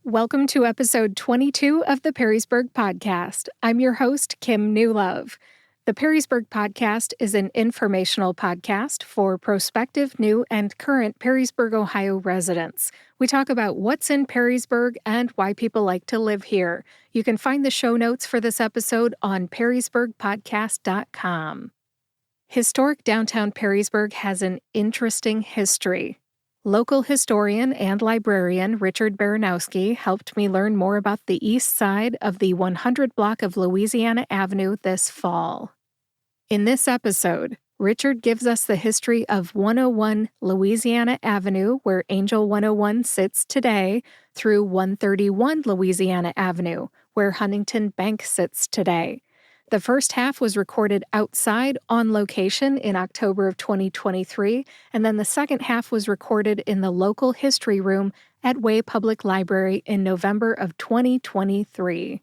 Welcome to episode 22 of the Perrysburg Podcast. I'm your host, Kim Newlove. The Perrysburg Podcast is an informational podcast for prospective, new, and current Perrysburg, Ohio residents. We talk about what's in Perrysburg and why people like to live here. You can find the show notes for this episode on perrysburgpodcast.com. Historic downtown Perrysburg has an interesting history. Local historian and librarian Richard Baranowski helped me learn more about the east side of the 100 block of Louisiana Avenue this fall. In this episode, Richard gives us the history of 101 Louisiana Avenue, where Angel 101 sits today, through 131 Louisiana Avenue, where Huntington Bank sits today. The first half was recorded outside on location in October of 2023, and then the second half was recorded in the local history room at Way Public Library in November of 2023.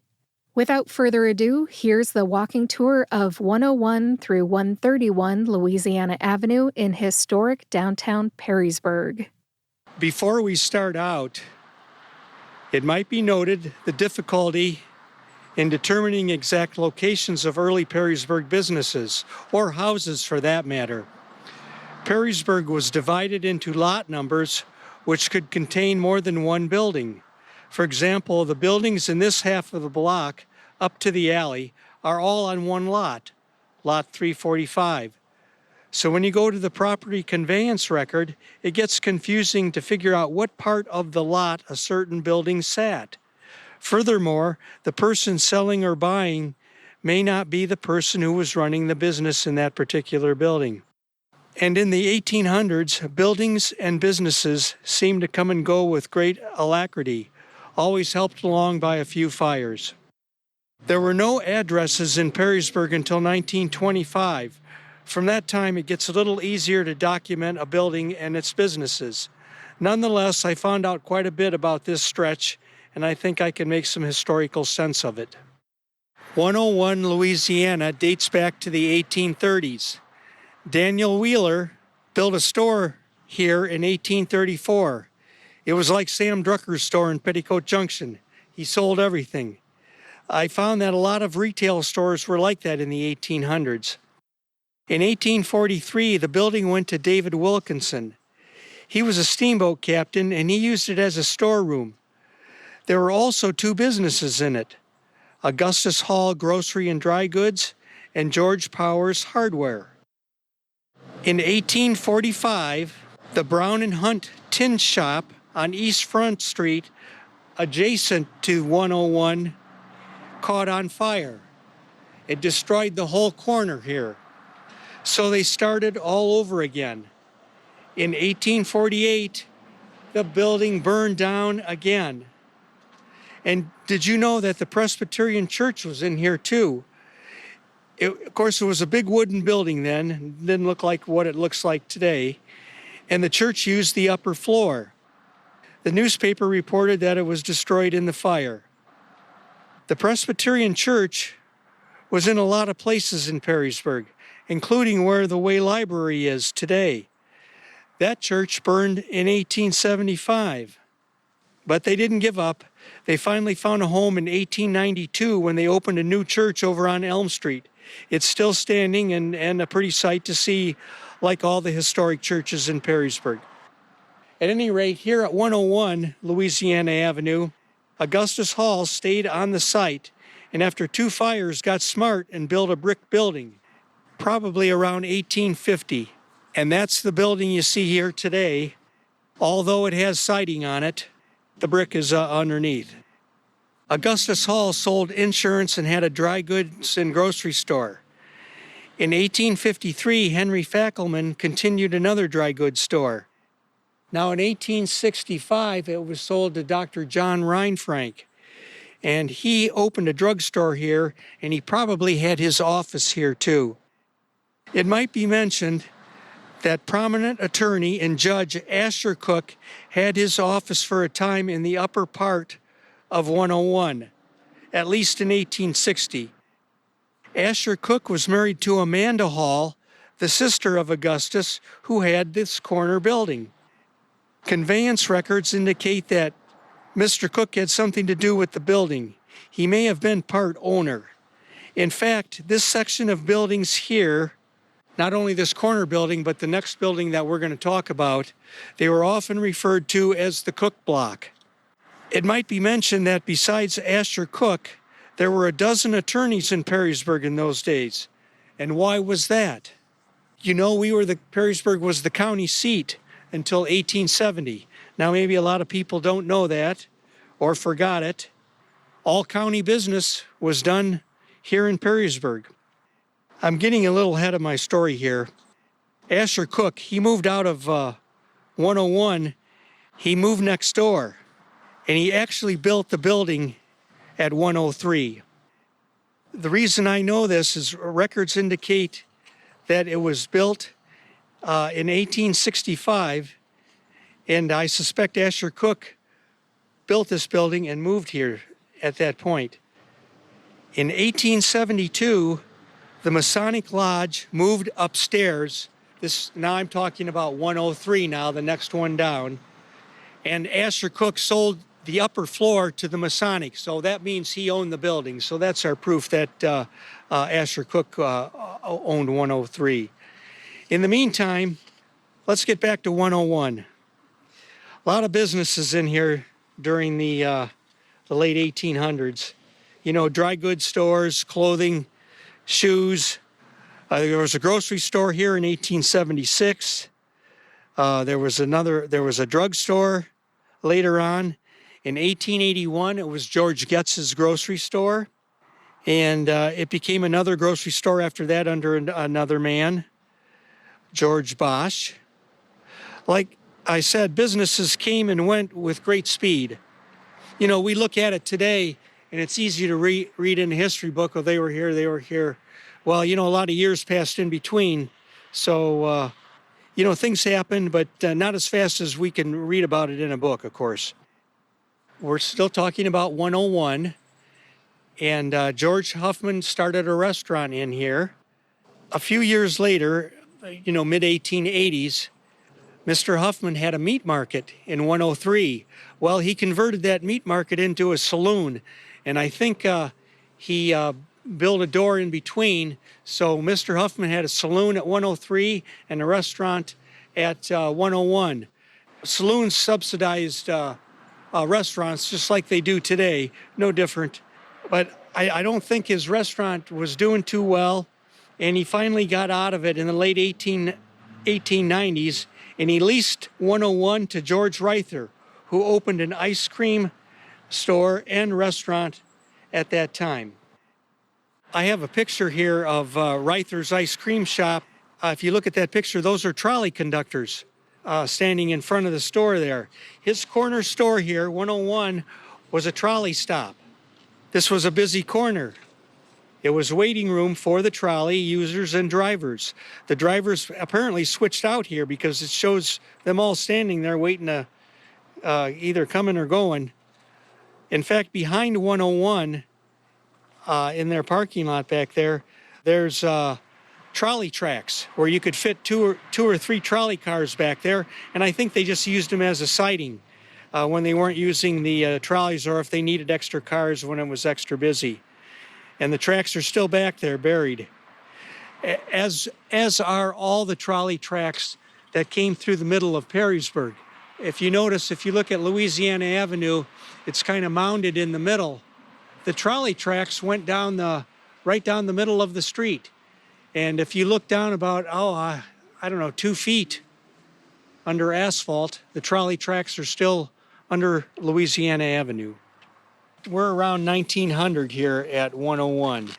Without further ado, here's the walking tour of 101 through 131 Louisiana Avenue in historic downtown Perrysburg. Before we start out, it might be noted the difficulty in determining exact locations of early Perrysburg businesses, or houses for that matter. Perrysburg was divided into lot numbers which could contain more than one building. For example, the buildings in this half of the block up to the alley are all on one lot, lot 345. So when you go to the property conveyance record, it gets confusing to figure out what part of the lot a certain building sat. Furthermore, the person selling or buying may not be the person who was running the business in that particular building. And in the 1800s, buildings and businesses seemed to come and go with great alacrity, always helped along by a few fires. There were no addresses in Perrysburg until 1925. From that time, it gets a little easier to document a building and its businesses. Nonetheless, I found out quite a bit about this stretch, and I think I can make some historical sense of it. 101 Louisiana dates back to the 1830s. Daniel Wheeler built a store here in 1834. It was like Sam Drucker's store in Petticoat Junction. He sold everything. I found that a lot of retail stores were like that in the 1800s. In 1843, the building went to David Wilkinson. He was a steamboat captain, and he used it as a storeroom. There were also two businesses in it, Augustus Hall Grocery and Dry Goods and George Powers Hardware. In 1845, the Brown and Hunt Tin Shop on East Front Street, adjacent to 101, caught on fire. It destroyed the whole corner here. So they started all over again. In 1848, the building burned down again. And did you know that the Presbyterian Church was in here too? Of course, it was a big wooden building then. It didn't look like what it looks like today. And the church used the upper floor. The newspaper reported that it was destroyed in the fire. The Presbyterian Church was in a lot of places in Perrysburg, including where the Way Library is today. That church burned in 1875. But they didn't give up. They finally found a home in 1892 when they opened a new church over on Elm Street. It's still standing and a pretty sight to see, like all the historic churches in Perrysburg. At any rate, here at 101 Louisiana Avenue, Augustus Hall stayed on the site, and after two fires got smart and built a brick building, probably around 1850. And that's the building you see here today. Although it has siding on it, the brick is underneath. Augustus Hall sold insurance and had a dry goods and grocery store. In 1853, Henry Fackelman continued another dry goods store. Now in 1865, it was sold to Dr. John Reinfrank. And he opened a drugstore here, and he probably had his office here too. It might be mentioned that prominent attorney and judge Asher Cook had his office for a time in the upper part of 101, at least in 1860. Asher Cook was married to Amanda Hall, the sister of Augustus, who had this corner building. Conveyance records indicate that Mr. Cook had something to do with the building. He may have been part owner. In fact, this section of buildings here, not only this corner building, but the next building that we're going to talk about, they were often referred to as the Cook Block. It might be mentioned that besides Asher Cook, there were a dozen attorneys in Perrysburg in those days. And why was that? You know, Perrysburg was the county seat until 1870. Now, maybe a lot of people don't know that or forgot it. All county business was done here in Perrysburg. I'm getting a little ahead of my story here. Asher Cook, he moved out of 101. He moved next door, and he actually built the building at 103. The reason I know this is records indicate that it was built in 1865, and I suspect Asher Cook built this building and moved here at that point. In 1872, the Masonic Lodge moved upstairs. Now I'm talking about 103 now, the next one down. And Asher Cook sold the upper floor to the Masonic, so that means he owned the building. So that's our proof that Asher Cook owned 103. In the meantime, let's get back to 101. A lot of businesses in here during the late 1800s. You know, dry goods stores, clothing, shoes. There was a grocery store here in 1876. There was a drugstore later on. In 1881, it was George Getz's grocery store. And it became another grocery store after that under another man, George Bosch. Like I said, businesses came and went with great speed. You know, we look at it today, and it's easy to read in a history book, oh, they were here. Well, you know, a lot of years passed in between. So, you know, things happen, but not as fast as we can read about it in a book, of course. We're still talking about 101, and George Huffman started a restaurant in here. A few years later, you know, mid-1880s, Mr. Huffman had a meat market in 103. Well, he converted that meat market into a saloon, and I think he built a door in between. So Mr. Huffman had a saloon at 103 and a restaurant at 101. Saloons subsidized restaurants just like they do today, no different. But I don't think his restaurant was doing too well, and he finally got out of it in the late 1890s, and he leased 101 to George Reither, who opened an ice cream store and restaurant at that time. I have a picture here of Reither's ice cream shop. If you look at that picture, those are trolley conductors standing in front of the store there. His corner store here, 101, was a trolley stop. This was a busy corner. It was a waiting room for the trolley users and drivers. The drivers apparently switched out here because it shows them all standing there waiting to either coming or going. In fact, behind 101, in their parking lot back there, there's trolley tracks where you could fit two or three trolley cars back there, and I think they just used them as a siding when they weren't using the trolleys, or if they needed extra cars when it was extra busy. And the tracks are still back there, buried, as are all the trolley tracks that came through the middle of Perrysburg. If you notice, if you look at Louisiana Avenue, it's kind of mounded in the middle. The trolley tracks went right down the middle of the street. And if you look down about, 2 feet under asphalt, the trolley tracks are still under Louisiana Avenue. We're around 1900 here at 101.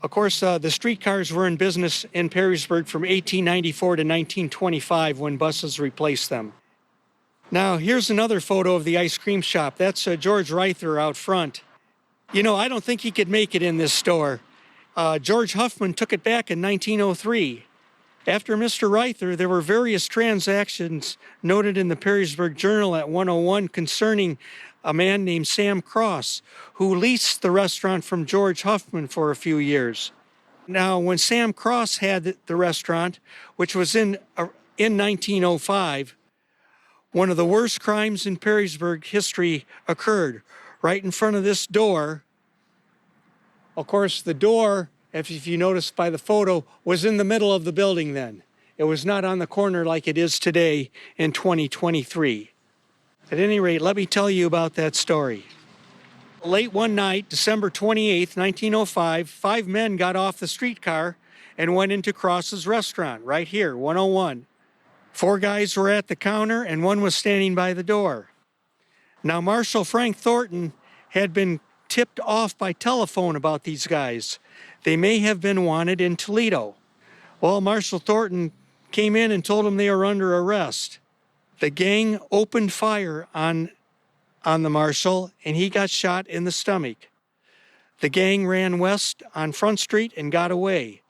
Of course, the streetcars were in business in Perrysburg from 1894 to 1925 when buses replaced them. Now, here's another photo of the ice cream shop. That's George Reither out front. You know, I don't think he could make it in this store. George Huffman took it back in 1903. After Mr. Reither, there were various transactions noted in the Perrysburg Journal at 101 concerning a man named Sam Cross, who leased the restaurant from George Huffman for a few years. Now, when Sam Cross had the restaurant, which was in 1905, One of the worst crimes in Perrysburg history occurred right in front of this door. Of course, the door, if you notice by the photo, was in the middle of the building then. It was not on the corner like it is today in 2023. At any rate, let me tell you about that story. Late one night, December 28th, 1905, 5 men got off the streetcar and went into Cross's restaurant right here, 101. 4 guys were at the counter and 1 was standing by the door. Now, Marshal Frank Thornton had been tipped off by telephone about these guys. They may have been wanted in Toledo. Well, Marshal Thornton came in and told them they were under arrest. The gang opened fire on the marshal, and he got shot in the stomach. The gang ran west on Front Street and got away.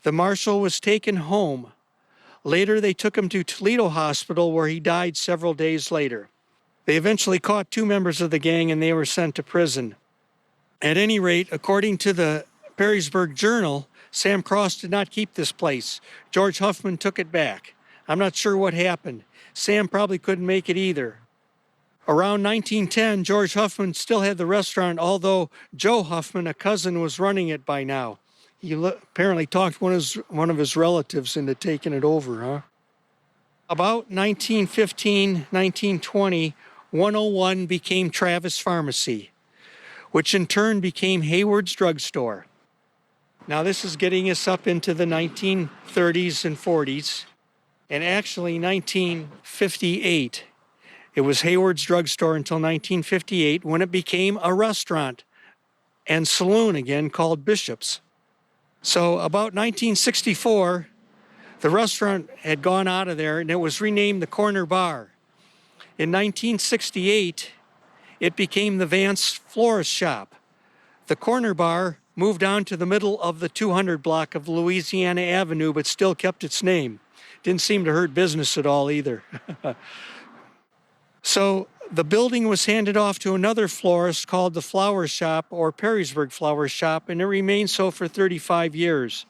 The marshal was taken home. Later, they took him to Toledo Hospital, where he died several days later. They eventually caught 2 members of the gang, and they were sent to prison. At any rate, according to the Perrysburg Journal, Sam Cross did not keep this place. George Huffman took it back. I'm not sure what happened. Sam probably couldn't make it either. Around 1910, George Huffman still had the restaurant, although Joe Huffman, a cousin, was running it by now. He apparently talked one of his relatives into taking it over, huh? About 1915, 1920, 101 became Travis Pharmacy, which in turn became Hayward's Drugstore. Now this is getting us up into the 1930s and 40s, and actually 1958. It was Hayward's Drugstore until 1958, when it became a restaurant and saloon again called Bishop's. So about 1964, the restaurant had gone out of there and it was renamed the Corner Bar. In 1968, it became the Vance Florist Shop. The Corner Bar moved on to the middle of the 200 block of Louisiana Avenue, but still kept its name. Didn't seem to hurt business at all either. So the building was handed off to another florist called the Flower Shop, or Perrysburg Flower Shop, and it remained so for 35 years.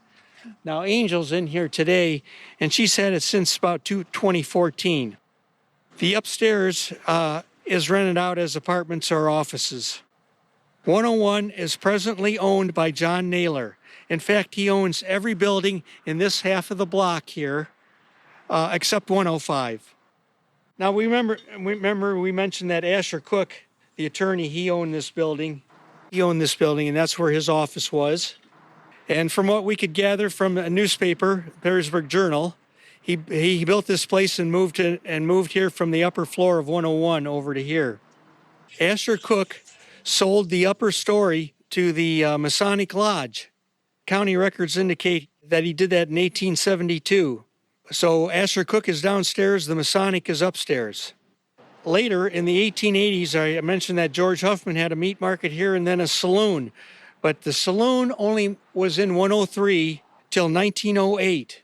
Now, Angel's in here today, and she's had it since about 2014. The upstairs is rented out as apartments or offices. 101 is presently owned by John Naylor. In fact, he owns every building in this half of the block here, except 105. Now, we mentioned that Asher Cook, the attorney, he owned this building. And that's where his office was. And from what we could gather from a newspaper, Perrysburg Journal, he built this place and moved here from the upper floor of 101 over to here. Asher Cook sold the upper story to the Masonic Lodge. County records indicate that he did that in 1872. So Asher Cook is downstairs, the Masonic is upstairs. Later, in the 1880s, I mentioned that George Huffman had a meat market here and then a saloon. But the saloon only was in 103 till 1908.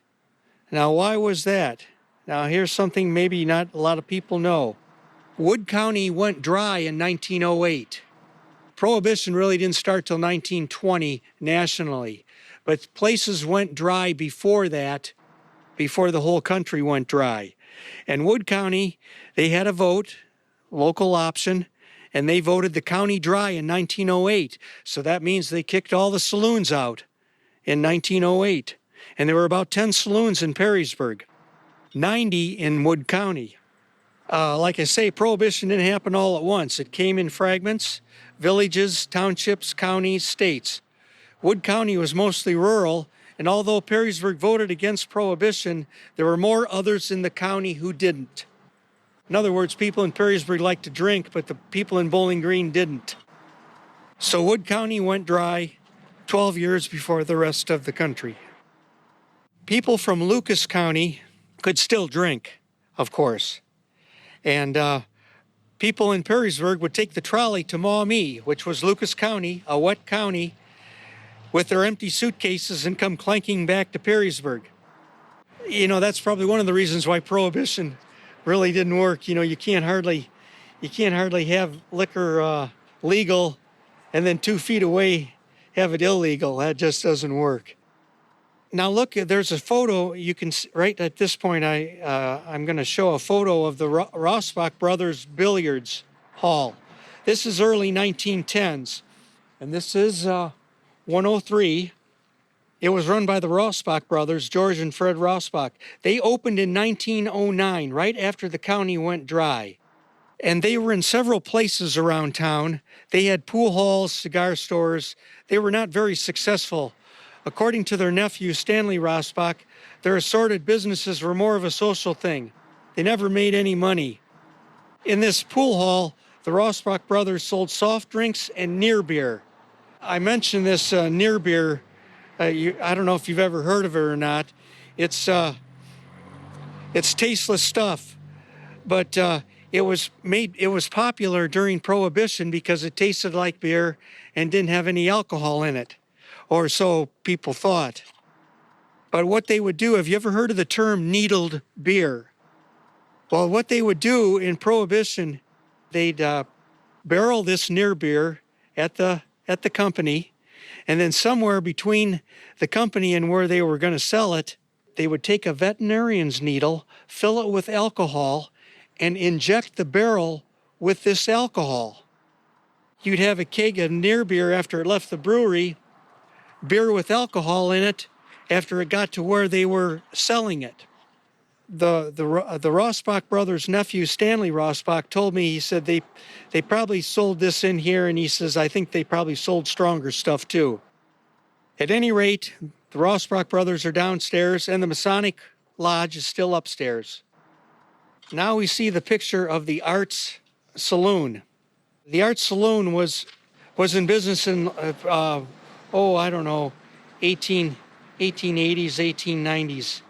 Now, why was that? Now, here's something maybe not a lot of people know. Wood County went dry in 1908. Prohibition really didn't start till 1920 nationally. But places went dry before that, before the whole country went dry. And Wood County, they had a vote, local option, and they voted the county dry in 1908. So that means they kicked all the saloons out in 1908. And there were about 10 saloons in Perrysburg, 90 in Wood County. Like I say, Prohibition didn't happen all at once. It came in fragments, villages, townships, counties, states. Wood County was mostly rural, and although Perrysburg voted against Prohibition, there were more others in the county who didn't. In other words, people in Perrysburg liked to drink, but the people in Bowling Green didn't. So Wood County went dry 12 years before the rest of the country. People from Lucas County could still drink, of course. And people in Perrysburg would take the trolley to Maumee, which was Lucas County, a wet county, with their empty suitcases and come clanking back to Perrysburg. You know, that's probably one of the reasons why Prohibition really didn't work. You know, you can't hardly have liquor legal and then 2 feet away have it illegal. That just doesn't work. Now look, there's a photo. You can right at this point. I'm going to show a photo of the Rossbach Brothers Billiards Hall. This is early 1910s, and this is 103. It was run by the Rossbach brothers, George and Fred Rossbach. They opened in 1909, right after the county went dry. And they were in several places around town. They had pool halls, cigar stores. They were not very successful. According to their nephew, Stanley Rossbach, their assorted businesses were more of a social thing. They never made any money. In this pool hall, the Rossbach brothers sold soft drinks and near beer. I mentioned this near beer. I don't know if you've ever heard of it or not. It's tasteless stuff, but it was popular during Prohibition because it tasted like beer and didn't have any alcohol in it, or so people thought. But what they would do, have you ever heard of the term needled beer? Well, what they would do in Prohibition, they'd barrel this near beer at the company, and then somewhere between the company and where they were going to sell it, they would take a veterinarian's needle, fill it with alcohol, and inject the barrel with this alcohol. You'd have a keg of near beer after it left the brewery, beer with alcohol in it after it got to where they were selling it. The Rossbach brothers' nephew, Stanley Rossbach, told me, he said they probably sold this in here, and he says, I think they probably sold stronger stuff too. At any rate, the Rossbach brothers are downstairs, and the Masonic Lodge is still upstairs. Now we see the picture of the Arts Saloon. The Arts Saloon was in business in, 1880s, 1890s.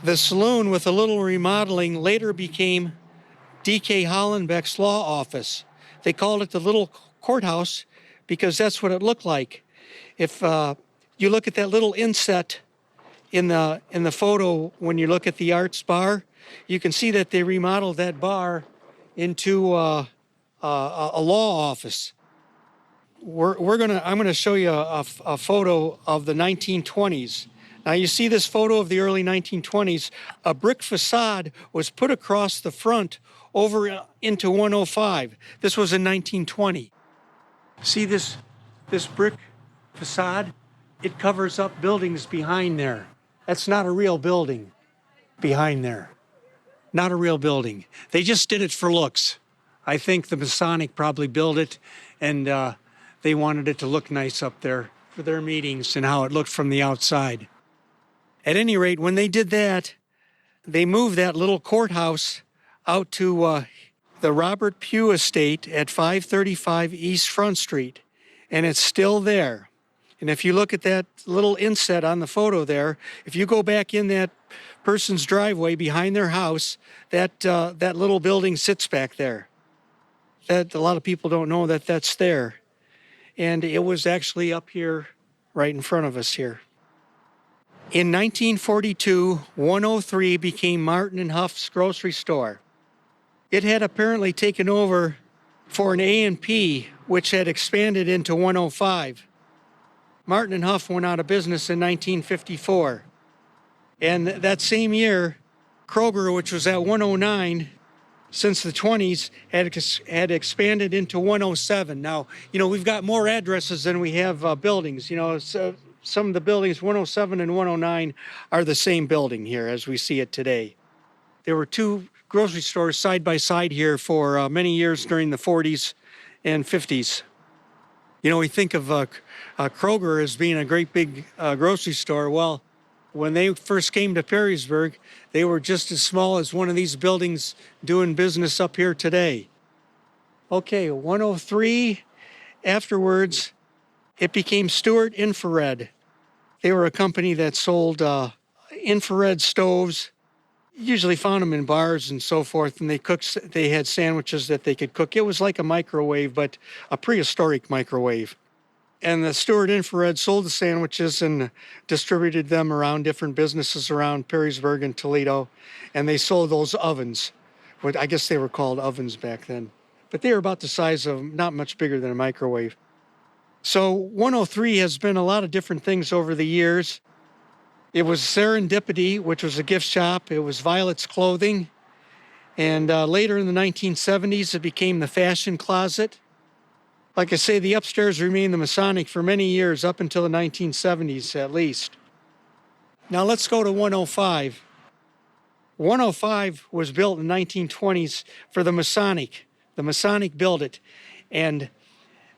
The saloon, with a little remodeling, later became D.K. Hollenbeck's law office. They called it the Little Courthouse because that's what it looked like. If you look at that little inset in the photo, when you look at the Arts Bar, you can see that they remodeled that bar into a law office. I'm gonna show you a photo of the 1920s. Now you see this photo of the early 1920s. A brick facade was put across the front over into 105. This was in 1920. See this brick facade? It covers up buildings behind there. That's not a real building behind there. Not a real building. They just did it for looks. I think the Masonic probably built it, and they wanted it to look nice up there for their meetings and how it looked from the outside. At any rate, when they did that, they moved that little courthouse out to the Robert Pugh Estate at 535 East Front Street, and it's still there. And if you look at that little inset on the photo there, if you go back in that person's driveway behind their house, that little building sits back there. That a lot of people don't know that that's there. And it was actually up here, right in front of us here. In 1942, 103 became Martin and Huff's grocery store. It had apparently taken over for an A&P, which had expanded into 105. Martin and Huff went out of business in 1954. And that same year, Kroger, which was at 109 since the 20s, had expanded into 107. Now, we've got more addresses than we have buildings. So some of the buildings, 107 and 109, are the same building here as we see it today. There were two grocery stores side by side here for many years during the 40s and 50s. We think of Kroger as being a great big grocery store. Well, when they first came to Perrysburg, they were just as small as one of these buildings doing business up here today. Okay, 103, afterwards, it became Stewart Infrared. They were a company that sold infrared stoves. Usually found them in bars and so forth, and they had sandwiches that they could cook. It was like a microwave, but a prehistoric microwave. And the Stewart Infrared sold the sandwiches and distributed them around different businesses around Perrysburg and Toledo, and they sold those ovens. I guess they were called ovens back then. But they were about the size of, not much bigger than a microwave. So 103 has been a lot of different things over the years. It was Serendipity, which was a gift shop. It was Violet's Clothing. And later in the 1970s, it became the Fashion Closet. Like I say, the upstairs remained the Masonic for many years, up until the 1970s at least. Now let's go to 105. 105 was built in the 1920s for the Masonic. The Masonic built it. And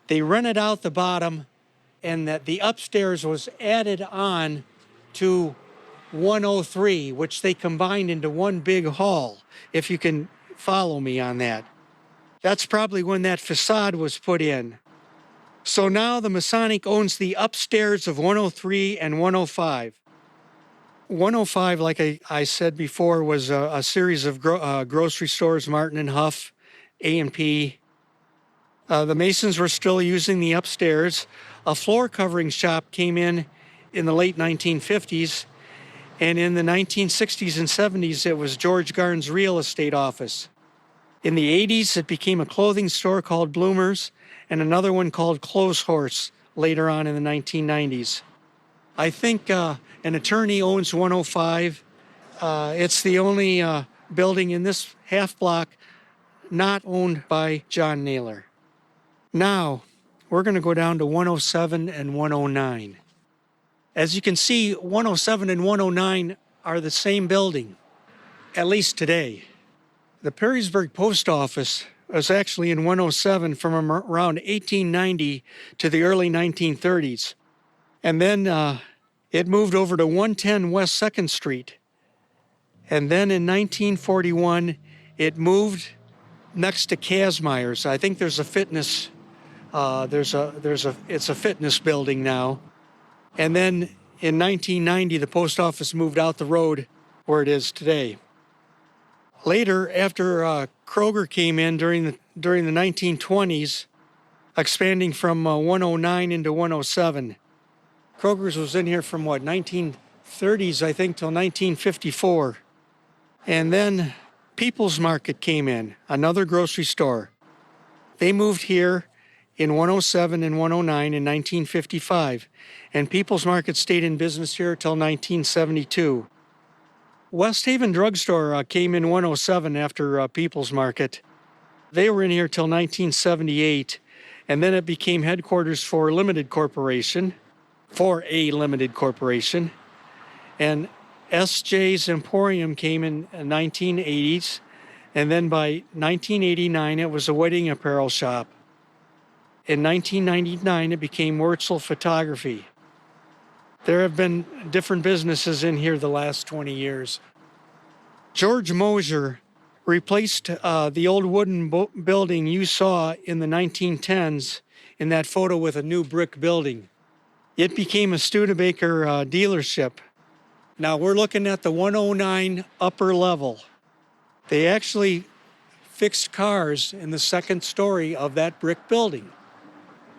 they rented out the bottom, and that the upstairs was added on to 103, which they combined into one big hall, if you can follow me on that. That's probably when that facade was put in. So now the Masonic owns the upstairs of 103 and 105. 105, like I said before, was a series of grocery stores, Martin and Huff, A&P. The Masons were still using the upstairs. A floor covering shop came in the late 1950s, and in the 1960s and 70s, it was George Garn's real estate office. In the 80s, it became a clothing store called Bloomers, and another one called Clothes Horse later on in the 1990s. I think an attorney owns 105. It's the only building in this half block not owned by John Naylor. Now, we're going to go down to 107 and 109. As you can see, 107 and 109 are the same building, at least today. The Perrysburg Post Office was actually in 107 from around 1890 to the early 1930s. And then it moved over to 110 West 2nd Street. And then in 1941, it moved next to Kazmeyer's. I think there's a fitness, it's a fitness building now. And then in 1990, the post office moved out the road where it is today. Later, after Kroger came in during the 1920s, expanding from 109 into 107. Kroger's was in here from 1930s, I think, till 1954. And then People's Market came in, another grocery store. They moved here in 107 and 109 in 1955, and People's Market stayed in business here till 1972. West Haven Drugstore came in 107 after People's Market. They were in here till 1978, and then it became headquarters for a limited corporation. And S.J.'s Emporium came in the 1980s, and then by 1989 it was a wedding apparel shop. In 1999 it became Wurtzel Photography. There have been different businesses in here the last 20 years. George Mosier replaced the old wooden building you saw in the 1910s in that photo with a new brick building. It became a Studebaker dealership. Now we're looking at the 109 upper level. They actually fixed cars in the second story of that brick building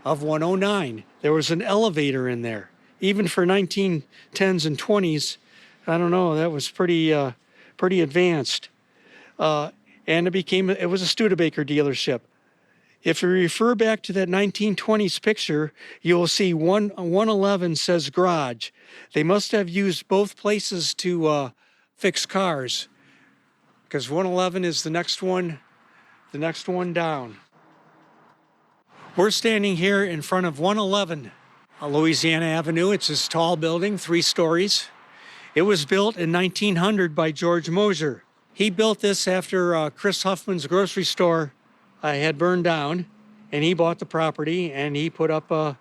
of 109. There was an elevator in there. Even for 1910s and 20s, I don't know, that was pretty advanced. And it was a Studebaker dealership. If you refer back to that 1920s picture, you will see 111 says garage. They must have used both places to fix cars, because 111 is the next one down. We're standing here in front of 111 Louisiana Avenue. It's this tall building, 3 stories. It was built in 1900 by George Mosier. He built this after Chris Huffman's grocery store had burned down, and he bought the property and he put up a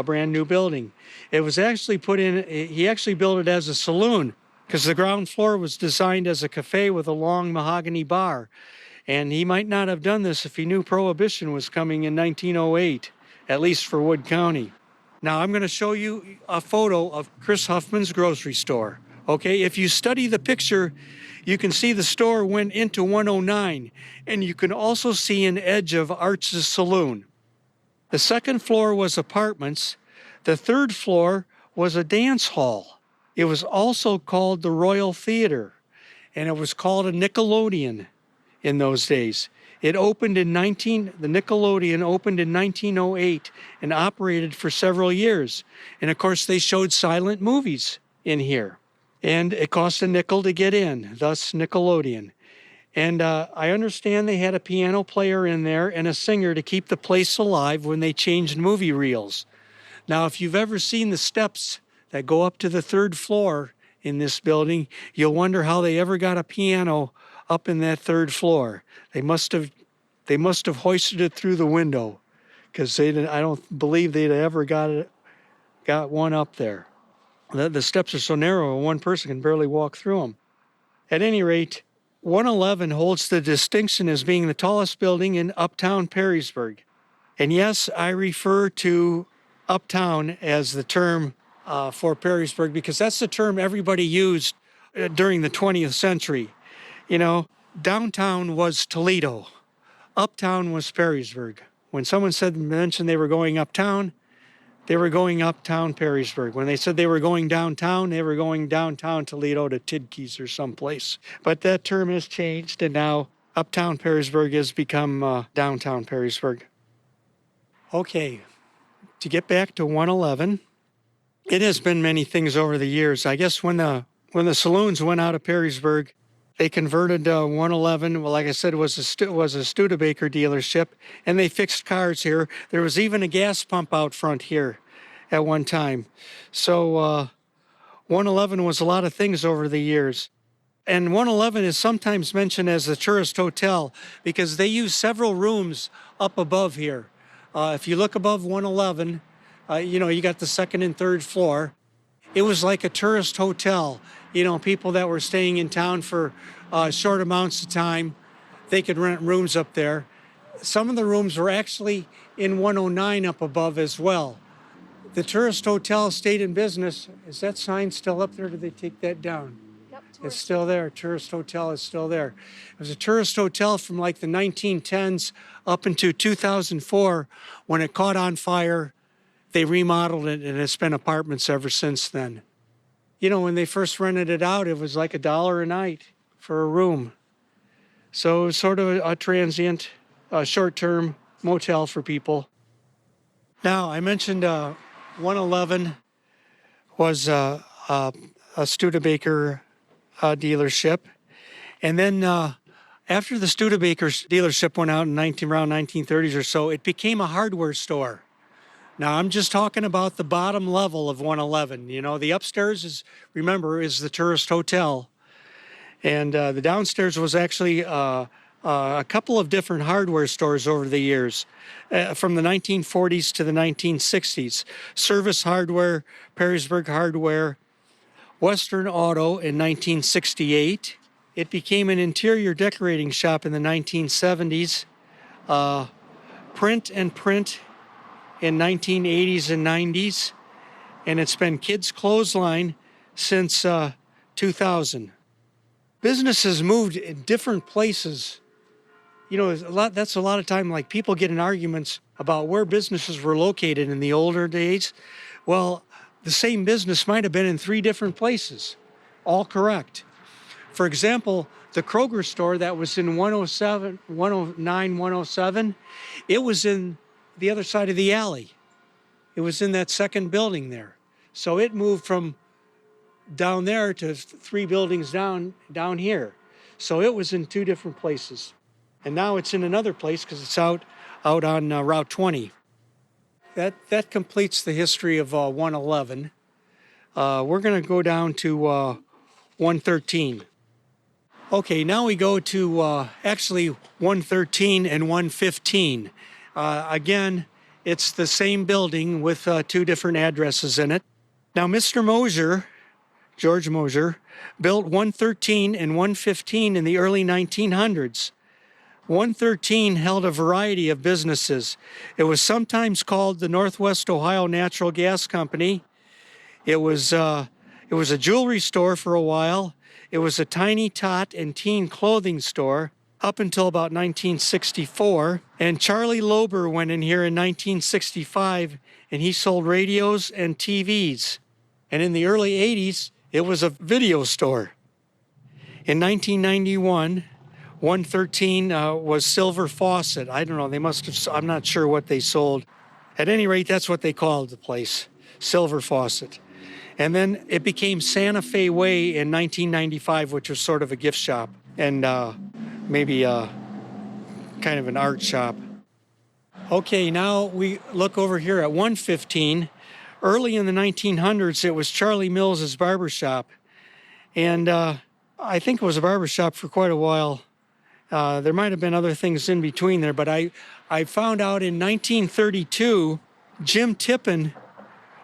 brand new building. It was actually he actually built it as a saloon, because the ground floor was designed as a cafe with a long mahogany bar. And he might not have done this if he knew Prohibition was coming in 1908, at least for Wood County. Now I'm going to show you a photo of Chris Huffman's grocery store. Okay, if you study the picture, you can see the store went into 109, and you can also see an edge of Arch's Saloon. The second floor was apartments. The third floor was a dance hall. It was also called the Royal Theater, and it was called a Nickelodeon in those days. The Nickelodeon opened in 1908 and operated for several years. And of course, they showed silent movies in here. And it cost a nickel to get in, thus Nickelodeon. And I understand they had a piano player in there and a singer to keep the place alive when they changed movie reels. Now, if you've ever seen the steps that go up to the third floor in this building, you'll wonder how they ever got a piano up in that third floor. They must have hoisted it through the window, because I don't believe they'd ever got one up there. The steps are so narrow, one person can barely walk through them. At any rate, 111 holds the distinction as being the tallest building in uptown Perrysburg. And yes, I refer to uptown as the term for Perrysburg, because that's the term everybody used during the 20th century. You know, downtown was Toledo. Uptown was Perrysburg. When someone mentioned they were going uptown, they were going uptown Perrysburg. When they said they were going downtown, they were going downtown Toledo to Tidke's or someplace. But that term has changed, and now uptown Perrysburg has become downtown Perrysburg. Okay, to get back to 111, it has been many things over the years. I guess when the saloons went out of Perrysburg, they converted 111, well, like I said, was a Studebaker dealership, and they fixed cars here. There was even a gas pump out front here at one time. So 111 was a lot of things over the years. And 111 is sometimes mentioned as the tourist hotel because they use several rooms up above here. If you look above 111, you got the second and third floor. It was like a tourist hotel. People that were staying in town for short amounts of time, they could rent rooms up there. Some of the rooms were actually in 109 up above as well. The tourist hotel stayed in business. Is that sign still up there? Did they take that down? Yep, It's still there. Tourist hotel is still there. It was a tourist hotel from like the 1910s up into 2004. When it caught on fire, they remodeled it, and it's been apartments ever since then. When they first rented it out, it was like $1 a night for a room. So it was sort of a transient, short-term motel for people. Now, I mentioned 111 was a Studebaker dealership. And then after the Studebaker dealership went out in around 1930s or so, it became a hardware store. Now, I'm just talking about the bottom level of 111. The upstairs is the tourist hotel. And the downstairs was actually a couple of different hardware stores over the years, from the 1940s to the 1960s. Service Hardware, Perrysburg Hardware, Western Auto in 1968. It became an interior decorating shop in the 1970s. Print in 1980s and 90s, and it's been Kids Clothesline since 2000. Businesses moved in different places. That's a lot of time, like people get in arguments about where businesses were located in the older days. Well, the same business might have been in 3 different places. All correct. For example, the Kroger store that was in 109, 107, it was in the other side of the alley. It was in that second building there. So it moved from down there to 3 buildings down here. So it was in 2 different places. And now it's in another place because it's out on Route 20. That completes the history of 111. We're going to go down to 113. Okay, now we go to actually 113 and 115. Again, it's the same building with 2 different addresses in it. Now, Mr. Mosier, George Mosier, built 113 and 115 in the early 1900s. 113 held a variety of businesses. It was sometimes called the Northwest Ohio Natural Gas Company. It was a jewelry store for a while. It was a tiny tot and teen clothing store up until about 1964. And Charlie Lober went in here in 1965, and he sold radios and TVs. And in the early 80s, it was a video store. In 1991, 113 was Silver Faucet. I don't know, I'm not sure what they sold. At any rate, that's what they called the place, Silver Faucet. And then it became Santa Fe Way in 1995, which was sort of a gift shop and maybe kind of an art shop. Okay, now we look over here at 115. Early in the 1900s, it was Charlie Mills's barber shop. And I think it was a barber shop for quite a while. There might have been other things in between there, but I found out in 1932, Jim Tippin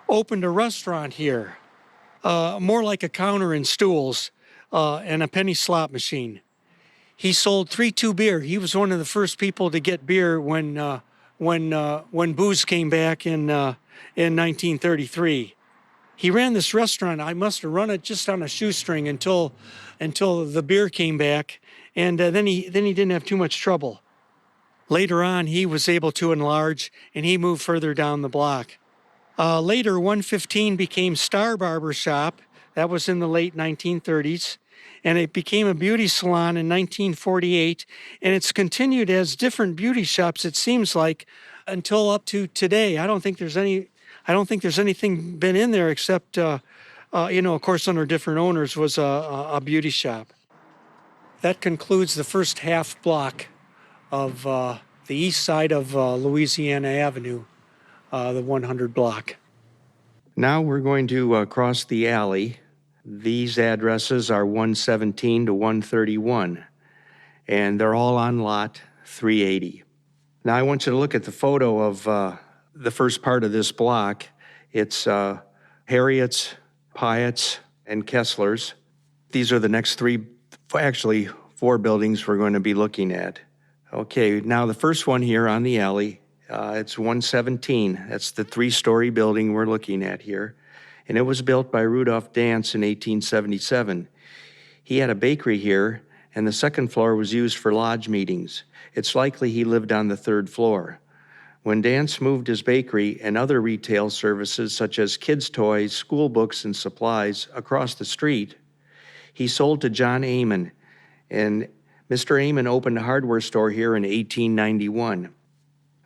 opened a restaurant here, more like a counter and stools and a penny slot machine. He sold 3-2 beer. He was one of the first people to get beer when booze came back in 1933. He ran this restaurant. I must have run it just on a shoestring until the beer came back, and then he didn't have too much trouble. Later on, he was able to enlarge, and he moved further down the block. Later, 115 became Star Barber Shop. That was in the late 1930s. And it became a beauty salon in 1948. And it's continued as different beauty shops, it seems like, until up to today. I don't think there's anything been in there except, of course, under different owners was a beauty shop. That concludes the first half block of the east side of Louisiana Avenue, the 100 block. Now we're going to cross the alley. These addresses are 117 to 131, and they're all on lot 380. Now I want you to look at the photo of the first part of this block. It's Harriet's, Pyatt's, and Kessler's. These are the next four buildings we're going to be looking at. Okay, now the first one here on the alley, it's 117. That's the 3-story building we're looking at here. And it was built by Rudolph Dance in 1877. He had a bakery here, and the second floor was used for lodge meetings. It's likely he lived on the third floor. When Dance moved his bakery and other retail services such as kids' toys, school books, and supplies across the street, he sold to John Amon, and Mr. Amon opened a hardware store here in 1891.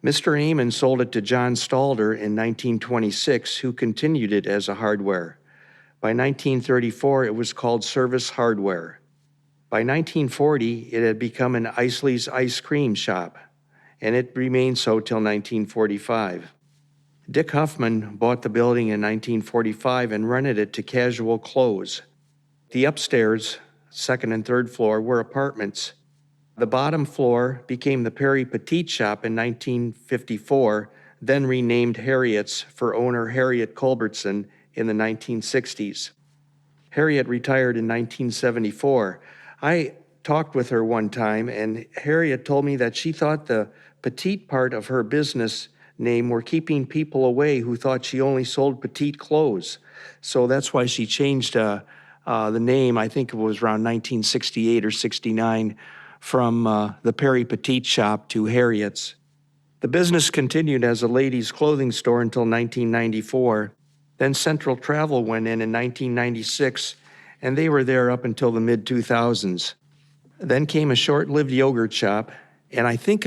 Mr. Amon sold it to John Stalder in 1926, who continued it as a hardware. By 1934, it was called Service Hardware. By 1940, it had become an Isley's ice cream shop, and it remained so till 1945. Dick Huffman bought the building in 1945 and rented it to Casual Clothes. The upstairs, second and third floor, were apartments. The bottom floor became the Perry Petite Shop in 1954, then renamed Harriet's for owner Harriet Culbertson in the 1960s. Harriet retired in 1974. I talked with her one time, and Harriet told me that she thought the petite part of her business name were keeping people away who thought she only sold petite clothes. So that's why she changed the name, I think it was around 1968 or 69, from the Perry Petite Shop to Harriet's. The business continued as a ladies' clothing store until 1994. Then Central Travel went in 1996, and they were there up until the mid-2000s. Then came a short-lived yogurt shop, and I think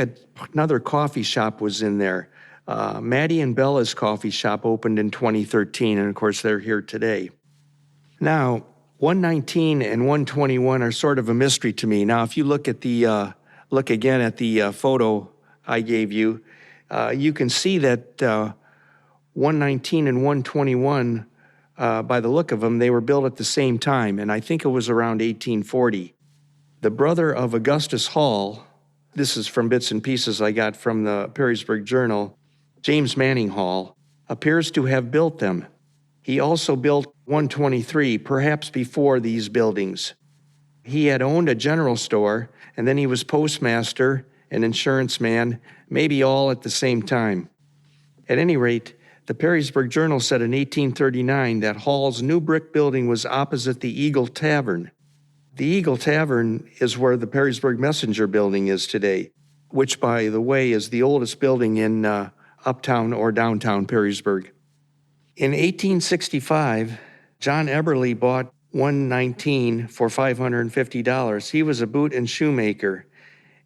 another coffee shop was in there. Maddie and Bella's coffee shop opened in 2013, and of course they're here today. Now, 119 and 121 are sort of a mystery to me. Now, if you look again at the photo I gave you, you can see that 119 and 121, by the look of them, they were built at the same time, and I think it was around 1840. The brother of Augustus Hall, this is from bits and pieces I got from the Perrysburg Journal, James Manning Hall, appears to have built them. He also built 123, perhaps before these buildings. He had owned a general store, and then he was postmaster and insurance man, maybe all at the same time. At any rate, the Perrysburg Journal said in 1839 that Hall's new brick building was opposite the Eagle Tavern. The Eagle Tavern is where the Perrysburg Messenger building is today, which, by the way, is the oldest building in uptown or downtown Perrysburg. In 1865, John Eberly bought 119 for $550. He was a boot and shoemaker,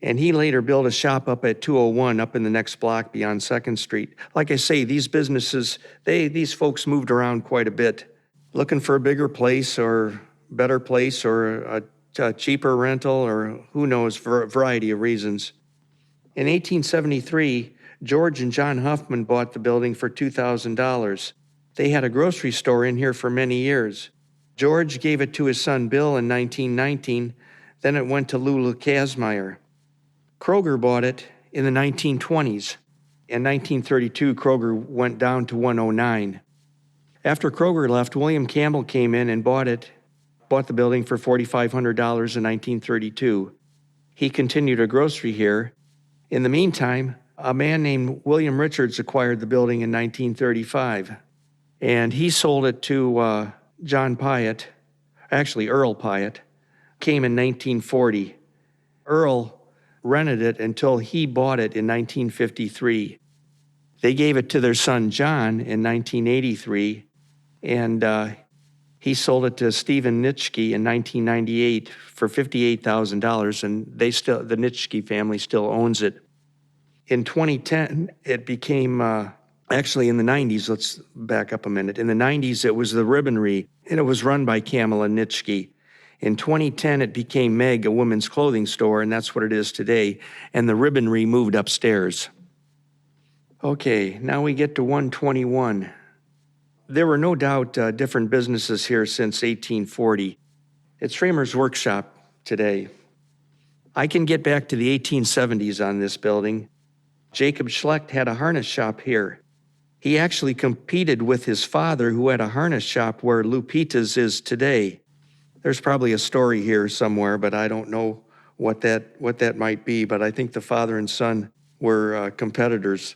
and he later built a shop up at 201 up in the next block beyond 2nd Street. Like I say, these businesses, these folks moved around quite a bit. looking for a bigger place or better place or a cheaper rental or who knows, for a variety of reasons. In 1873, George and John Huffman bought the building for $2,000. They had a grocery store in here for many years. George gave it to his son Bill in 1919, then it went to Lula Kazmaier. Kroger bought it in the 1920s. In 1932, Kroger went down to 109. After Kroger left, William Campbell came in and bought the building for $4,500 in 1932. He continued a grocery here. In the meantime, a man named William Richards acquired the building in 1935, and he sold it to John Pyatt, actually Earl Pyatt, came in 1940. Earl rented it until he bought it in 1953. They gave it to their son John in 1983, and he sold it to Stephen Nitschke in 1998 for $58,000, and the Nitschke family still owns it. In 2010, it became, actually in the 90s, let's back up a minute. In the 90s, it was the Ribbonry, and it was run by Kamala Nitschke. In 2010, it became Meg, a women's clothing store, and that's what it is today, and the Ribbonry moved upstairs. Okay, now we get to 121. There were no doubt different businesses here since 1840. It's Framer's Workshop today. I can get back to the 1870s on this building. Jacob Schlecht had a harness shop here. He actually competed with his father, who had a harness shop where Lupita's is today. There's probably a story here somewhere, but I don't know what that might be, but I think the father and son were competitors.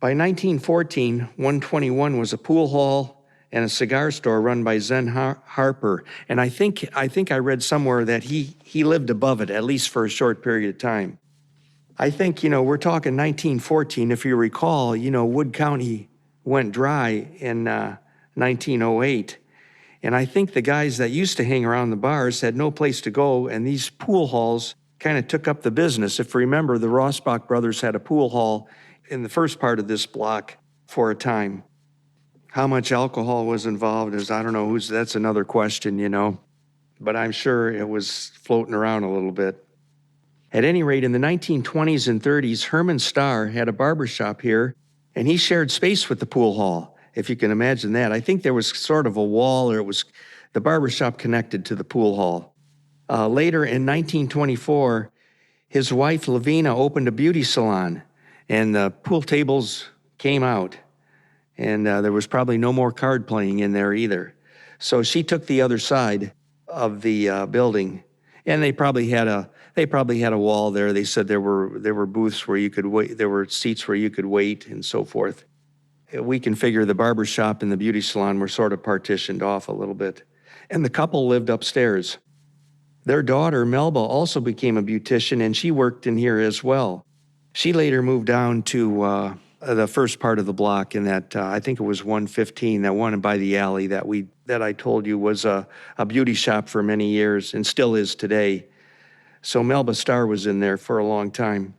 By 1914, 121 was a pool hall and a cigar store run by Zen Harper, and I think I read somewhere that he lived above it, at least for a short period of time. I think, we're talking 1914. If you recall, Wood County went dry in 1908, and I think the guys that used to hang around the bars had no place to go, and these pool halls kind of took up the business. If you remember, the Rossbach brothers had a pool hall in the first part of this block for a time. How much alcohol was involved I don't know, that's another question, but I'm sure it was floating around a little bit. At any rate, in the 1920s and 30s, Herman Starr had a barbershop here, and he shared space with the pool hall, if you can imagine that. I think there was sort of a wall, or it was the barbershop connected to the pool hall. Later in 1924, his wife Lavina opened a beauty salon, and the pool tables came out, and there was probably no more card playing in there either. So she took the other side of the building, and they probably had a wall there. They said there were booths where you could wait, there were seats where you could wait, and so forth. We can figure the barber shop and the beauty salon were sort of partitioned off a little bit, and the couple lived upstairs. Their daughter Melba also became a beautician, and she worked in here as well. She later moved down to the first part of the block in that, I think it was 115, that one by the alley that I told you was a beauty shop for many years and still is today. So Melba Starr was in there for a long time.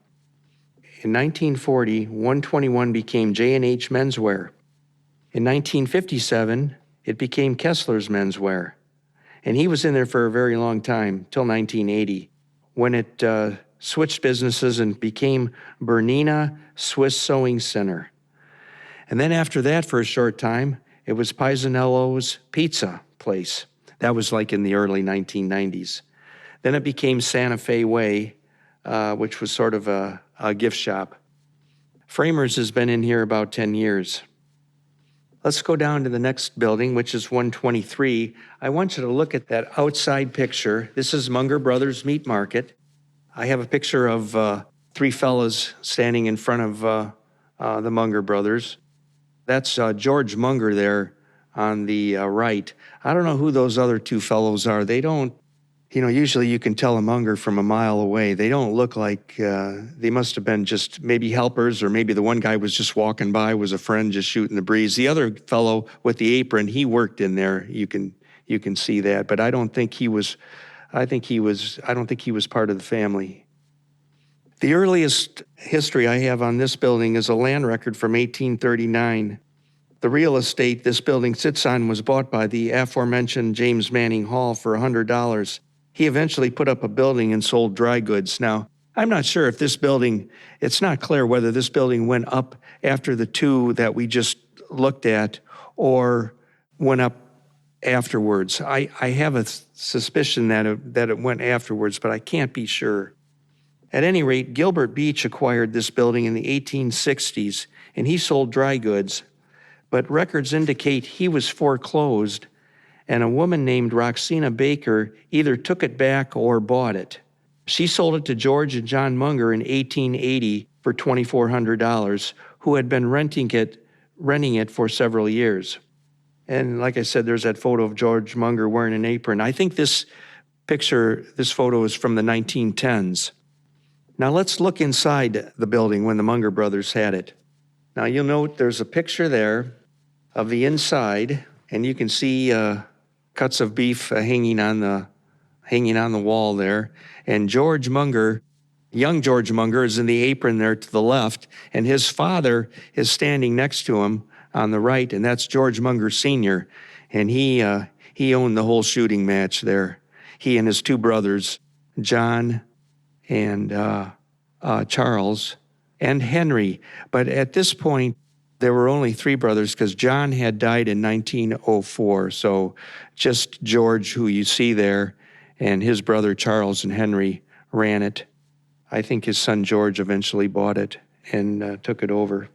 In 1940, 121 became J&H Menswear. In 1957, it became Kessler's Menswear. And he was in there for a very long time, till 1980, when it switched businesses and became Bernina Swiss Sewing Center. And then after that, for a short time, it was Paisanello's Pizza Place. That was like in the early 1990s. Then it became Santa Fe Way, which was sort of a gift shop. Framer's has been in here about 10 years. Let's go down to the next building, which is 123. I want you to look at that outside picture. This is Munger Brothers Meat Market. I have a picture of three fellas standing in front of the Munger Brothers. That's George Munger there on the right. I don't know who those other two fellows are. They don't, usually you can tell a Munger from a mile away. They don't look like, they must have been just maybe helpers, or maybe the one guy was just walking by, was a friend just shooting the breeze. The other fellow with the apron, he worked in there. You can see that, but I don't think he was part of the family. The earliest history I have on this building is a land record from 1839. The real estate this building sits on was bought by the aforementioned James Manning Hall for $100. He eventually put up a building and sold dry goods. Now, I'm not sure if this building, it's not clear whether this building went up after the two that we just looked at or went up afterwards. I have a suspicion that it went afterwards, but I can't be sure. At any rate, Gilbert Beach acquired this building in the 1860s, and he sold dry goods. But records indicate he was foreclosed, and a woman named Roxana Baker either took it back or bought it. She sold it to George and John Munger in 1880 for $2,400, who had been renting it for several years. And like I said, there's that photo of George Munger wearing an apron. I think this photo is from the 1910s. Now let's look inside the building when the Munger brothers had it. Now you'll note there's a picture there of the inside, and you can see cuts of beef hanging on the wall there. And George Munger, young George Munger, is in the apron there to the left, and his father is standing next to him on the right, and that's George Munger Sr. And he owned the whole shooting match there. He and his two brothers, John and Charles and Henry. But at this point, there were only three brothers because John had died in 1904. So just George, who you see there, and his brother Charles and Henry ran it. I think his son George eventually bought it and took it over.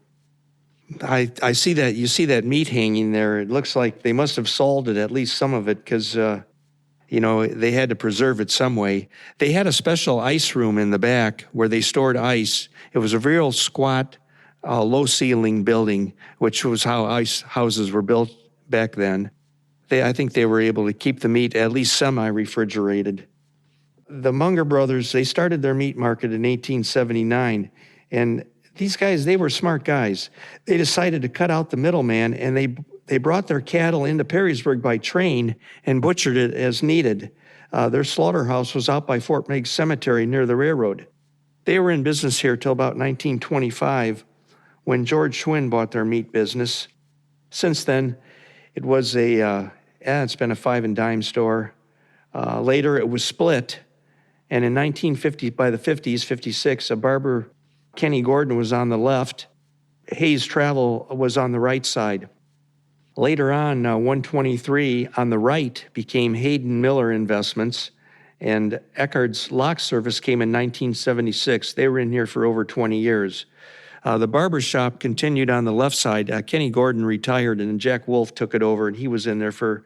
I see that, you see that meat hanging there. It looks like they must have salted at least some of it because, they had to preserve it some way. They had a special ice room in the back where they stored ice. It was a real squat, low-ceiling building, which was how ice houses were built back then. I think they were able to keep the meat at least semi-refrigerated. The Munger brothers, they started their meat market in 1879, and these guys, they were smart guys. They decided to cut out the middleman, and they brought their cattle into Perrysburg by train and butchered it as needed. Their slaughterhouse was out by Fort Meigs Cemetery near the railroad. They were in business here till about 1925 when George Schwinn bought their meat business. Since then, it was it's been a 5 and dime store. Later, it was split, and in 1950, by the 50s, 56, a barber, Kenny Gordon, was on the left. Hayes Travel was on the right side. Later on, 123 on the right became Hayden Miller Investments, and Eckard's Lock Service came in 1976. They were in here for over 20 years. The barber shop continued on the left side. Kenny Gordon retired, and Jack Wolf took it over, and he was in there for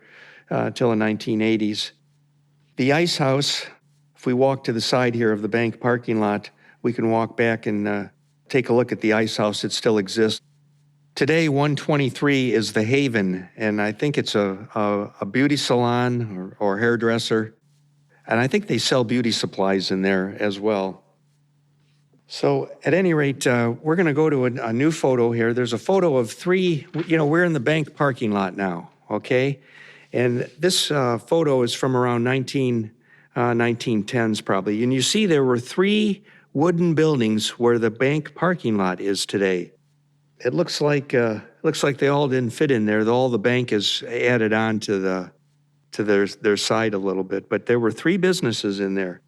till the 1980s. The Ice House, if we walk to the side here of the bank parking lot, we can walk back and take a look at the Ice House. It still exists. Today, 123 is the Haven, and I think it's a beauty salon or hairdresser, and I think they sell beauty supplies in there as well. So at any rate, we're going to go to a new photo here. There's a photo of three, we're in the bank parking lot now, okay? And this photo is from around 1910s probably, and you see there were three wooden buildings where the bank parking lot is today. It looks like they all didn't fit in there. All the bank is added on to their side a little bit, but there were three businesses in there.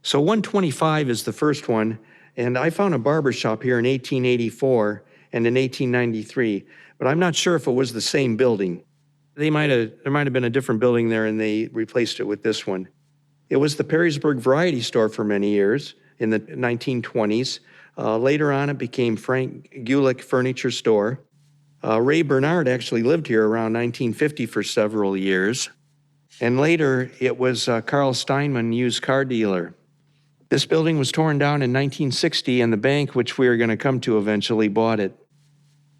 So 125 is the first one, and I found a barber shop here in 1884 and in 1893, but I'm not sure if it was the same building. There might have been a different building there, and they replaced it with this one. It was the Perrysburg Variety Store for many years in the 1920s. Later on, it became Frank Gulick Furniture Store. Ray Bernard actually lived here around 1950 for several years. And later, it was Carl Steinman Used Car Dealer. This building was torn down in 1960, and the bank, which we are going to come to eventually, bought it.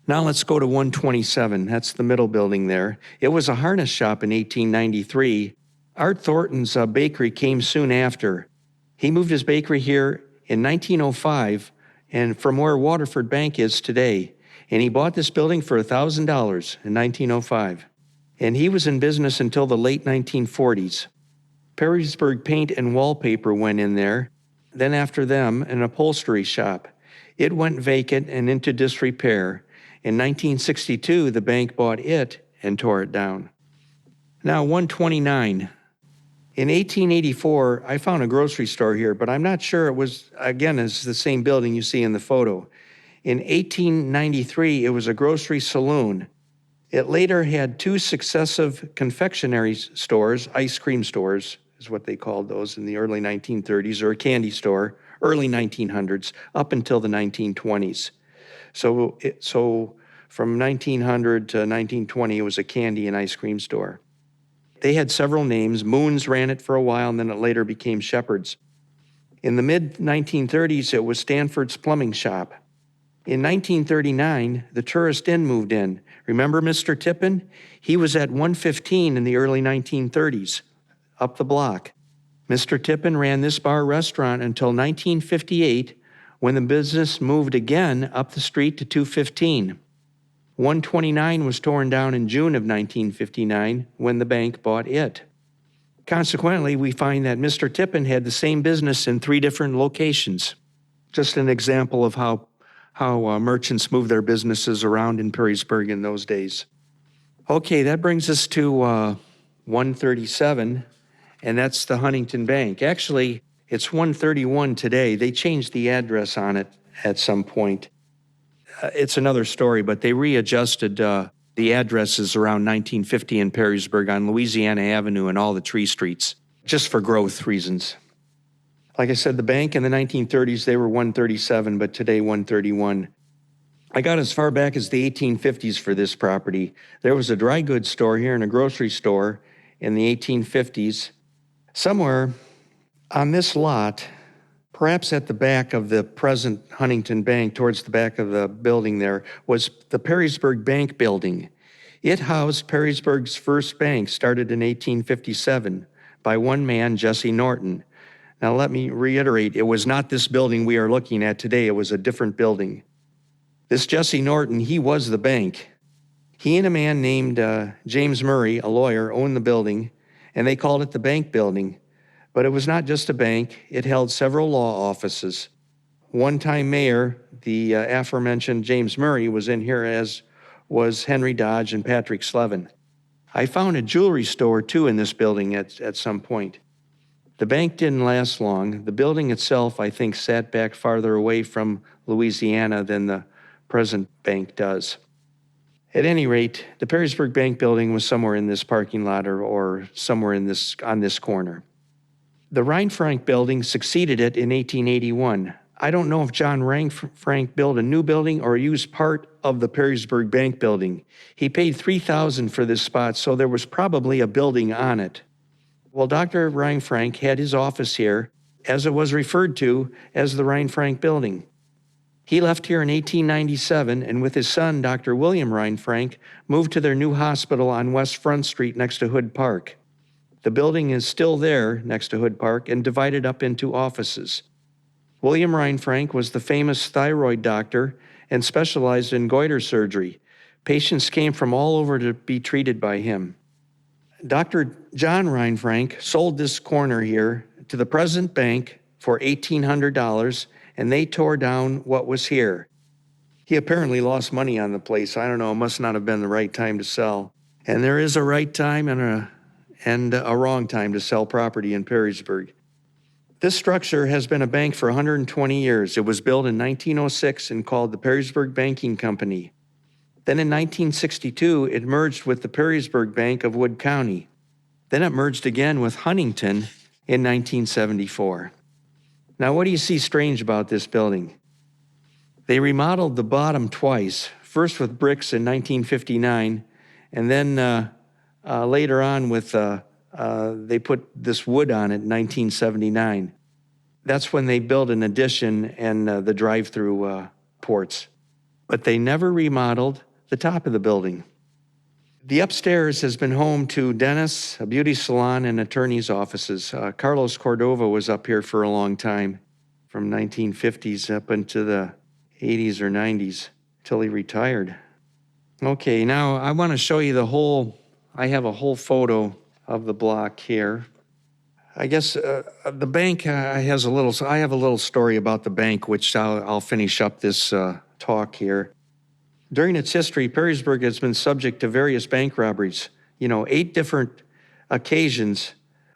Now let's go to 127. That's the middle building there. It was a harness shop in 1893. Art Thornton's bakery came soon after. He moved his bakery here in 1905, and from where Waterford Bank is today. And he bought this building for $1,000 in 1905. And he was in business until the late 1940s. Perrysburg Paint and Wallpaper went in there. Then after them, an upholstery shop. It went vacant and into disrepair. In 1962, the bank bought it and tore it down. Now, 129. In 1884, I found a grocery store here, but I'm not sure it was, again, it's the same building you see in the photo. In 1893, it was a grocery saloon. It later had two successive confectionery stores, ice cream stores is what they called those in the early 1930s, or a candy store, early 1900s, up until the 1920s. So from 1900 to 1920, it was a candy and ice cream store. They had several names. Moons ran it for a while, and then it later became Shepherd's. In the mid-1930s, it was Stanford's Plumbing Shop. In 1939, the Tourist Inn moved in. Remember Mr. Tippin? He was at 115 in the early 1930s, up the block. Mr. Tippin ran this bar restaurant until 1958, when the business moved again up the street to 215. 129 was torn down in June of 1959 when the bank bought it. Consequently, we find that Mr. Tippin had the same business in 3 different locations. Just an example of how merchants move their businesses around in Perrysburg in those days. Okay, that brings us to 137, and that's the Huntington Bank. Actually, it's 131 today. They changed the address on it at some point. It's another story, but they readjusted the addresses around 1950 in Perrysburg on Louisiana Avenue and all the tree streets, just for growth reasons. Like I said, the bank in the 1930s, they were 137, but today 131. I got as far back as the 1850s for this property. There was a dry goods store here and a grocery store in the 1850s. Somewhere on this lot, perhaps at the back of the present Huntington Bank, towards the back of the building there, was the Perrysburg Bank building. It housed Perrysburg's first bank, started in 1857 by one man, Jesse Norton. Now let me reiterate, it was not this building we are looking at today, it was a different building. This Jesse Norton, he was the bank. He and a man named James Murray, a lawyer, owned the building, and they called it the bank building. But it was not just a bank, it held several law offices. One-time mayor, the aforementioned James Murray, was in here, as was Henry Dodge and Patrick Slevin. I found a jewelry store, too, in this building at some point. The bank didn't last long. The building itself, I think, sat back farther away from Louisiana than the present bank does. At any rate, the Perrysburg Bank building was somewhere in this parking lot or somewhere on this corner. The Rheinfrank building succeeded it in 1881. I don't know if John Rheinfrank built a new building or used part of the Perrysburg Bank building. He paid $3,000 for this spot, so there was probably a building on it. Well, Dr. Rheinfrank had his office here, as it was referred to as the Rheinfrank building. He left here in 1897, and with his son, Dr. William Rheinfrank, moved to their new hospital on West Front Street next to Hood Park. The building is still there next to Hood Park and divided up into offices. William Rheinfrank was the famous thyroid doctor and specialized in goiter surgery. Patients came from all over to be treated by him. Dr. John Rheinfrank sold this corner here to the present bank for $1,800, and they tore down what was here. He apparently lost money on the place. I don't know, it must not have been the right time to sell. And there is a right time and a wrong time to sell property in Perrysburg. This structure has been a bank for 120 years. It was built in 1906 and called the Perrysburg Banking Company. Then in 1962, it merged with the Perrysburg Bank of Wood County. Then it merged again with Huntington in 1974. Now, what do you see strange about this building? They remodeled the bottom twice, first with bricks in 1959, and then later on they put this wood on it in 1979. That's when they built an addition and the drive-through ports. But they never remodeled the top of the building. The upstairs has been home to dentists, a beauty salon, and attorneys' offices. Carlos Cordova was up here for a long time, from 1950s up into the 80s or 90s, till he retired. Okay, now I want to show you I have a whole photo of the block here. I guess the bank has I have a little story about the bank, which I'll finish up this talk here. During its history, Perrysburg has been subject to various bank robberies. 8 different occasions,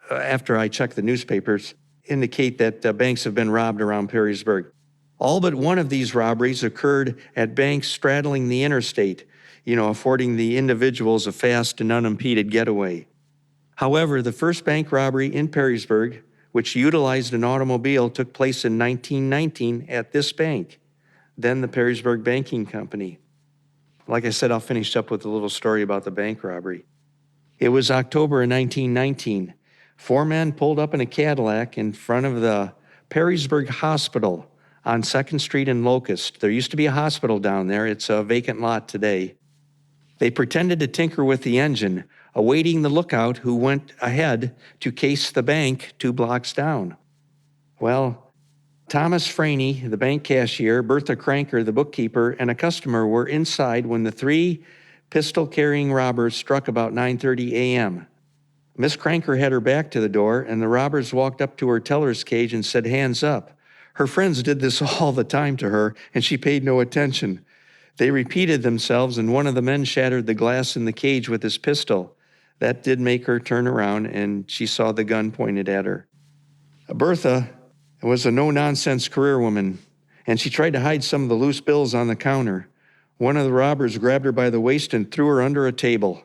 after I checked the newspapers, indicate that banks have been robbed around Perrysburg. All but one of these robberies occurred at banks straddling the interstate, affording the individuals a fast and unimpeded getaway. However, the first bank robbery in Perrysburg, which utilized an automobile, took place in 1919 at this bank, then the Perrysburg Banking Company. Like I said, I'll finish up with a little story about the bank robbery. It was October of 1919. 4 men pulled up in a Cadillac in front of the Perrysburg Hospital on 2nd Street in Locust. There used to be a hospital down there. It's a vacant lot today. They pretended to tinker with the engine, awaiting the lookout who went ahead to case the bank 2 blocks down. Well, Thomas Franey, the bank cashier, Bertha Cranker, the bookkeeper, and a customer were inside when the 3 pistol-carrying robbers struck about 9:30 a.m. Miss Cranker had her back to the door, and the robbers walked up to her teller's cage and said, "Hands up." Her friends did this all the time to her, and she paid no attention. They repeated themselves, and one of the men shattered the glass in the cage with his pistol. That did make her turn around, and she saw the gun pointed at her. Bertha was a no-nonsense career woman, and she tried to hide some of the loose bills on the counter. One of the robbers grabbed her by the waist and threw her under a table.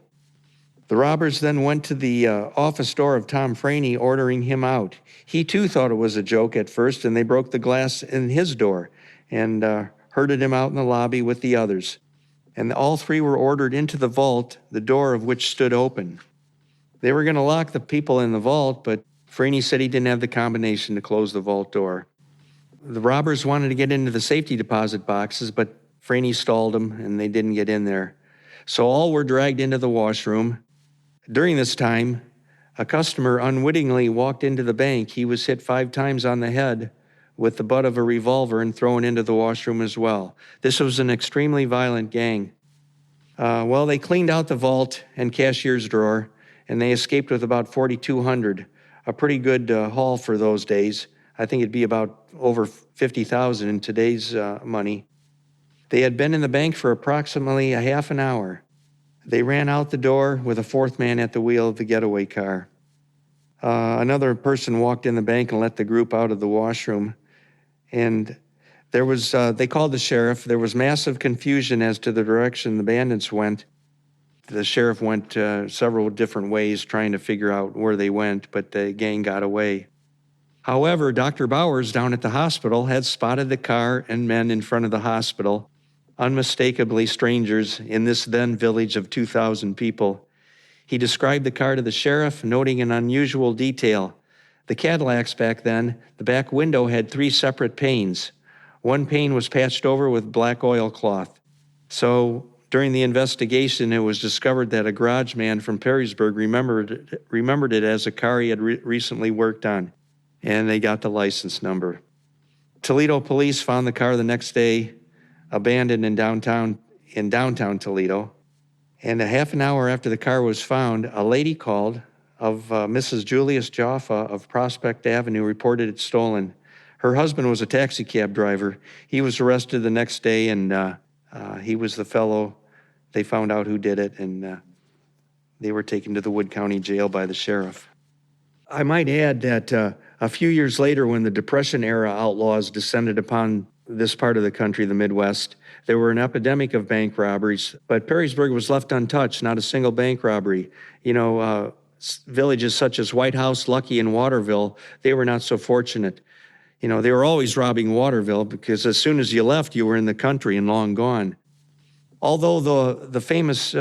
The robbers then went to the office door of Tom Franey, ordering him out. He too thought it was a joke at first, and they broke the glass in his door and herded him out in the lobby with the others. And all 3 were ordered into the vault, the door of which stood open. They were going to lock the people in the vault, but Franey said he didn't have the combination to close the vault door. The robbers wanted to get into the safety deposit boxes, but Franey stalled them, and they didn't get in there. So all were dragged into the washroom. During this time, a customer unwittingly walked into the bank. He was hit 5 times on the head with the butt of a revolver and thrown into the washroom as well. This was an extremely violent gang. They cleaned out the vault and cashier's drawer, and they escaped with about $4,200, a pretty good haul for those days. I think it'd be about over $50,000 in today's money. They had been in the bank for approximately a half an hour. They ran out the door with a 4th man at the wheel of the getaway car. Another person walked in the bank and let the group out of the washroom. And there was, they called the sheriff. There was massive confusion as to the direction the bandits went. The sheriff went several different ways trying to figure out where they went, but the gang got away. However, Dr. Bowers down at the hospital had spotted the car and men in front of the hospital, unmistakably strangers in this then village of 2,000 people. He described the car to the sheriff, noting an unusual detail. The Cadillacs back then, the back window had 3 separate panes. One pane was patched over with black oilcloth. So during the investigation, it was discovered that a garage man from Perrysburg remembered it as a car he had recently worked on, and they got the license number. Toledo police found the car the next day, abandoned in downtown Toledo. And a half an hour after the car was found, a lady called of Mrs. Julius Jaffa of Prospect Avenue reported it stolen. Her husband was a taxi cab driver. He was arrested the next day, and he was the fellow. They found out who did it, and they were taken to the Wood County Jail by the sheriff. I might add that a few years later, when the Depression-era outlaws descended upon this part of the country, the Midwest, there were an epidemic of bank robberies, but Perrysburg was left untouched, not a single bank robbery. Villages such as White House, Lucky, and Waterville, they were not so fortunate. They were always robbing Waterville because as soon as you left, you were in the country and long gone. Although the famous,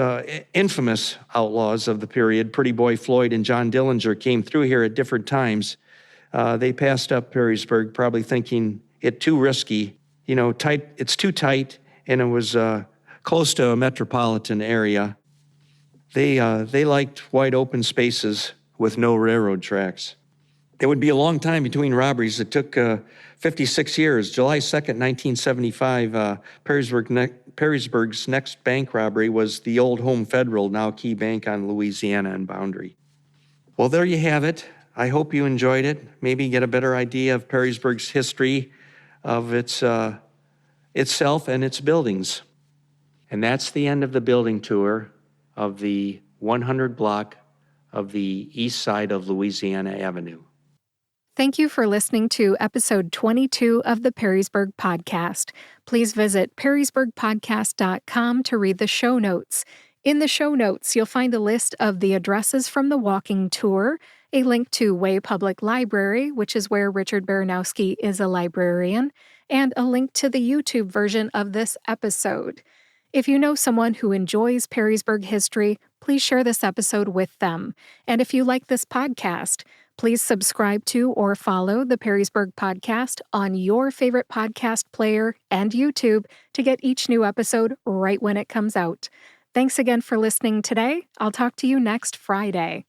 infamous outlaws of the period, Pretty Boy Floyd and John Dillinger, came through here at different times, they passed up Perrysburg, probably thinking it too risky. It's too tight, and it was close to a metropolitan area. They liked wide open spaces with no railroad tracks. It would be a long time between robberies. It took 56 years. July 2nd, 1975, Perrysburg's next bank robbery was the old Home Federal, now Key Bank on Louisiana and Boundary. Well, there you have it. I hope you enjoyed it. Maybe get a better idea of Perrysburg's history, of itself and its buildings. And that's the end of the building tour of the 100 block of the east side of Louisiana Avenue. Thank you for listening to episode 22 of the Perrysburg Podcast. Please visit perrysburgpodcast.com to read the show notes. In the show notes, you'll find a list of the addresses from the walking tour, a link to Way Public Library, which is where Richard Baranowski is a librarian, and a link to the YouTube version of this episode. If you know someone who enjoys Perrysburg history, please share this episode with them. And if you like this podcast, please subscribe to or follow the Perrysburg Podcast on your favorite podcast player and YouTube to get each new episode right when it comes out. Thanks again for listening today. I'll talk to you next Friday.